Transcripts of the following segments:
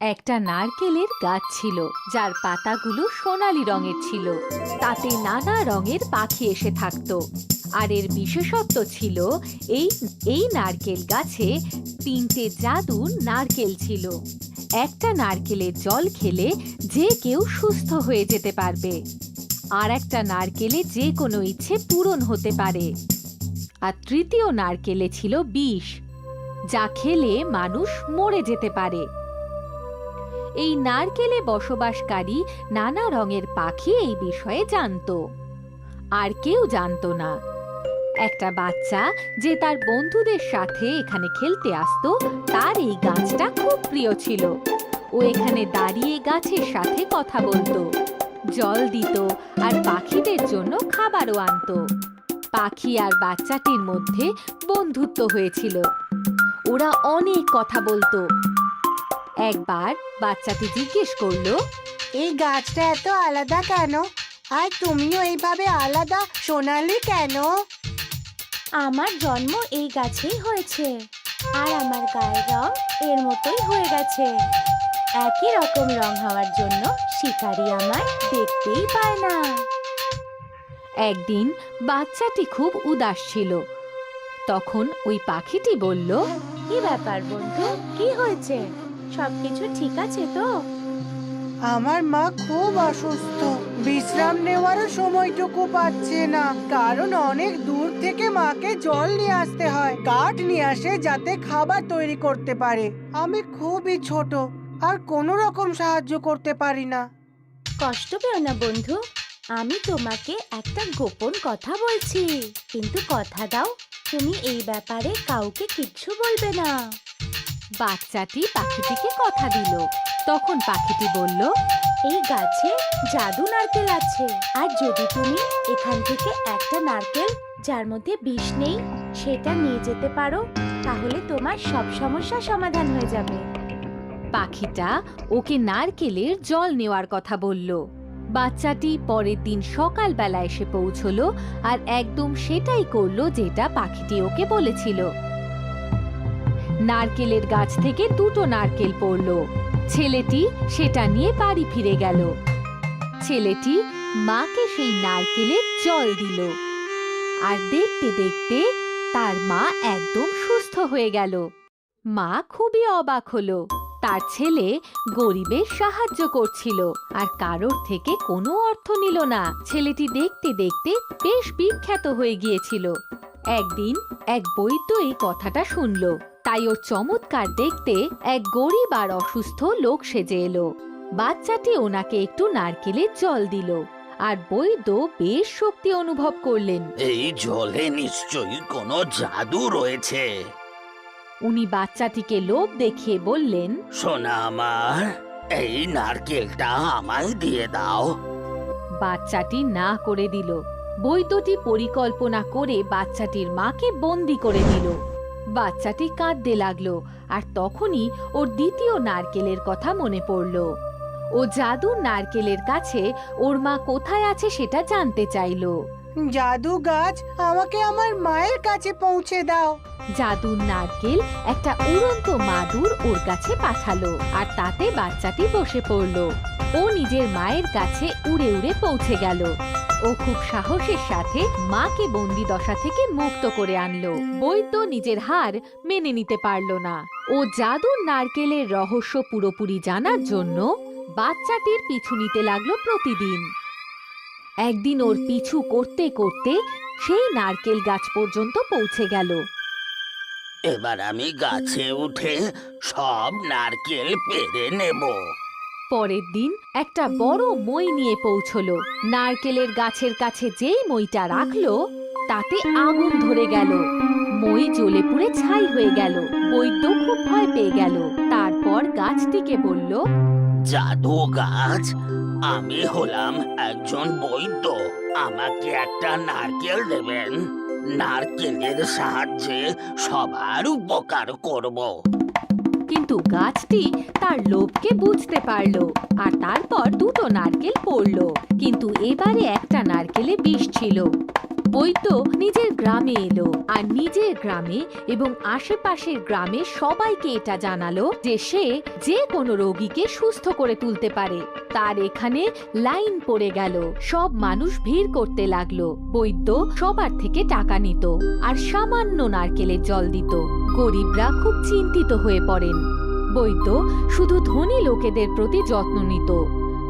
একটা নারকেলের গাছ ছিল যার পাতাগুলো সোনালী রঙের ছিল। তাতে নানা রঙের পাখি এসে থাকতো। আর এর বিশেষত্ব ছিল এই এই নারকেল গাছে 3টে জাদুর নারকেল ছিল। একটা নারকেলের জল খেলে যে কেউ সুস্থ হয়ে যেতে পারবে, আর একটা নারকেলে যে কোনো ইচ্ছে পূরণ হতে পারে। আর তৃতীয় নারকেলে ছিল বিষ, যা খেলে মানুষ মরে যেতে পারে। এই নারকেলে বসবাসকারী নানা রঙের পাখি এই বিষয়ে জানতো, আর কেউ জানতো না। একটা বাচ্চা যে তার বন্ধুদের সাথে এখানে খেলতে আসতো, তার এই গাছটা খুব প্রিয় ছিল। ও এখানে দাঁড়িয়ে গাছের সাথে কথা বলতো, জল দিত আর পাখিদের জন্য খাবারও আনতো। পাখি আর বাচ্চাটির মধ্যে বন্ধুত্ব হয়েছিল। ওরা অনেক কথা বলতো। একবার বাচ্চাটি জিজ্ঞেস করলো, এই গাছটা এত আলাদা কেন? আর তুমিও এইভাবে আলাদা সোনালি কেন? আমার জন্ম এই গাছেই হয়েছে, আর আমার গায়ের রং এর মতোই হয়ে গেছে। একই রকম রং হওয়ার জন্য শিকারী আমায় দেখতেই পায় না। একদিন বাচ্চাটি খুব উদাস ছিল। তখন ওই পাখিটি বলল, কি ব্যাপার বন্ধু, কি হয়েছে? সবকিছু ঠিক আছে তো? আমার মা খুব অসুস্থ, বিশ্রাম নেওয়ারও সময়টুকু পাচ্ছে না, কারণ অনেক দূর থেকে মাকে জল নিয়ে আসতে হয়, কাঠ নিয়ে আসে যাতে খাবার তৈরি করতে পারে। আমি খুবই ছোট আর কোনো রকম সাহায্য করতে পারি না। কষ্ট পেও না বন্ধু, আমি তোমাকে একটা গোপন কথা বলছি, কিন্তু কথা দাও তুমি এই ব্যাপারে কাউকে কিচ্ছু বলবে না। বাচ্চাটি পাখিটিকে কথা দিল। তখন পাখিটি বলল, এই গাছে জাদু নারকেল আছে, আর যদি তুমি এখান থেকে একটা নারকেল যার মধ্যে বিষ নেই সেটা নিয়ে যেতে পারো, তাহলে তোমার সব সমস্যা সমাধান হয়ে যাবে। পাখিটা ওকে নারকেলের জল নেওয়ার কথা বলল। বাচ্চাটি পরের দিন সকালবেলা এসে পৌঁছলো আর একদম সেটাই করলো যেটা পাখিটি ওকে বলেছিল। নারকেলের গাছ থেকে 2টো নারকেল পড়লো। ছেলেটি সেটা নিয়ে বাড়ি ফিরে গেল। ছেলেটি মাকে সেই নারকেলের জল দিল, আর দেখতে দেখতে তার মা একদম সুস্থ হয়ে গেল। মা খুবই অবাক হলো। তার ছেলে গরিবের সাহায্য করছিল আর কারোর থেকে কোনো অর্থ নিল না। ছেলেটি দেখতে দেখতে বেশ বিখ্যাত হয়ে গিয়েছিল। একদিন এক বৈদ্য এই কথাটা শুনল, তাই ওর চমৎকার দেখতে এক গরিব আর অসুস্থ লোক সেজে এলো। বাচ্চাটি ওনাকে একটু নারকেলের জল দিল, আর বৈদ্য বেশ শক্তি অনুভব করলেন। এই জলে নিশ্চয়ই কোনো জাদু রয়েছে। উনি বাচ্চাটিকে লোভ দেখিয়ে বললেন, সোনা আমার, এই নারকেলটা আমায় দিয়ে দাও। বাচ্চাটি না করে দিল। বৈদ্যটি পরিকল্পনা করে বাচ্চাটির মাকে বন্দি করে দিল। বাচ্চাটি কাঁদতে লাগলো, আর তখনই ওর দ্বিতীয় নারকেলের কথা মনে পড়ল। ও জাদুর নারকেলের কাছে ওর মা কোথায় আছে সেটা জানতে চাইল। জাদু গাছ, আমাকে আমার মায়ের কাছে পৌঁছে দাও। জাদুর নারকেল একটা উড়ন্ত মাদুর ওর কাছে পাঠালো, আর তাতে বাচ্চাটি বসে পড়ল। ও নিজের মায়ের কাছে উড়ে উড়ে পৌঁছে গেল। ও খুব সাহসের সাথে মাকে বন্দি দশা থেকে মুক্ত করে আনলো। বৈদ্য নিজের হার মেনে নিতে পারল না। ও জাদুর নারকেলের রহস্য পুরোপুরি জানার জন্য বাচ্চাটির পিছু নিতে লাগলো প্রতিদিন। একদিন ওর পিছু করতে করতে সেই নারকেল গাছ পর্যন্ত পৌঁছে গেল। এবার আমি গাছে উঠে সব নারকেল পেড়ে নেব। পরের দিন একটা বড় মই নিয়ে পৌঁছলো। নারকেলের গাছের কাছে যেই মইটা রাখলো, তাতে আগুন ধরে গেল। মই জ্বলে পুড়ে ছাই হয়ে গেল। বৈদ্য খুব ভয় পেয়ে গেল। তারপর গাছটিকে বলল, জাদু গাছ, আমি হলাম একজন বৈদ্য, আমাকে একটা নারকেল দেবেন। নারকেলের সাহায্যে সবার উপকার করব। কিন্তু গাছটি তার লোভকে বুঝতে পারলো, আর তারপর 2টো নারকেল পড়লো। কিন্তু এবারে একটা নারকেলে বিষ ছিল। বৈদ্য নিজের গ্রামে এলো আর নিজের গ্রামে এবং আশেপাশের গ্রামে সবাইকে এটা জানালো যে সে যে কোনো রোগীকে সুস্থ করে তুলতে পারে। তার এখানে লাইন পড়ে গেল, সব মানুষ ভিড় করতে লাগলো। বৈদ্য সবার থেকে টাকা নিত আর সামান্য নারকেলের জল দিত। গরিবরা খুব চিন্তিত হয়ে পড়েন। বৈদ্য শুধু ধনী লোকেদের প্রতি যত্ন নিত।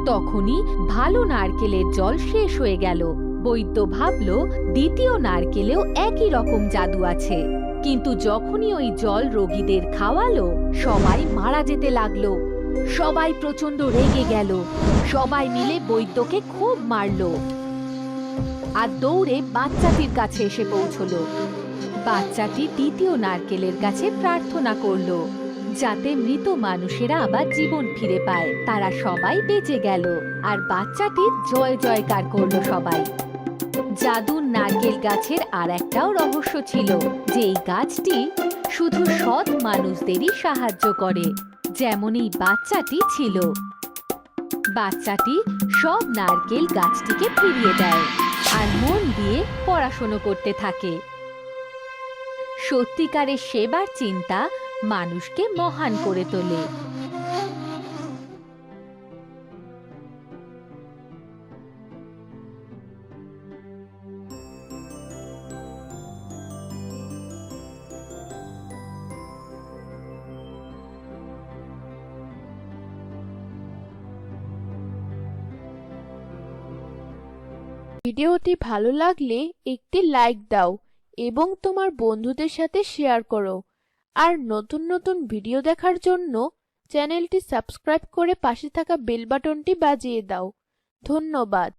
তখনই ভালো নারকেলের জল শেষ হয়ে গেল। বৈদ্য ভাবল দ্বিতীয় নারকেলেও একই রকম জাদু আছে। কিন্তু যখনই ওই জল রোগীদের খাওয়ালো, সবাই মারা যেতে লাগলো। সবাই প্রচন্ড রেগে গেল। সবাই মিলে বৈদ্যকে খুব মারলো আর দৌড়ে বাচ্চাটির কাছে এসে পৌঁছলো। বাচ্চাটি দ্বিতীয় নারকেলের কাছে প্রার্থনা করলো যাতে মৃত মানুষেরা আবার জীবন ফিরে পায়। তারা সবাই বেঁচে গেল আর বাচ্চাটির জয় জয়কার করলো সবাই। জাদুর নারকেল গাছের আর একটাও রহস্য ছিল যে এই গাছটি শুধু সৎ মানুষদেরই সাহায্য করে, যেমন এই বাচ্চাটি ছিল। বাচ্চাটি সব নারকেল গাছটিকে ফিরিয়ে দেয় আর মন দিয়ে পড়াশোনা করতে থাকে। সত্যিকারের সেবার চিন্তা মানুষকে মহান করে তোলে। ভিডিওটি ভালো লাগলে একটি লাইক দাও এবং তোমার বন্ধুদের সাথে শেয়ার করো। আর নতুন নতুন ভিডিও দেখার জন্য চ্যানেলটি সাবস্ক্রাইব করে পাশে থাকা বেল বাটনটি বাজিয়ে দাও। ধন্যবাদ।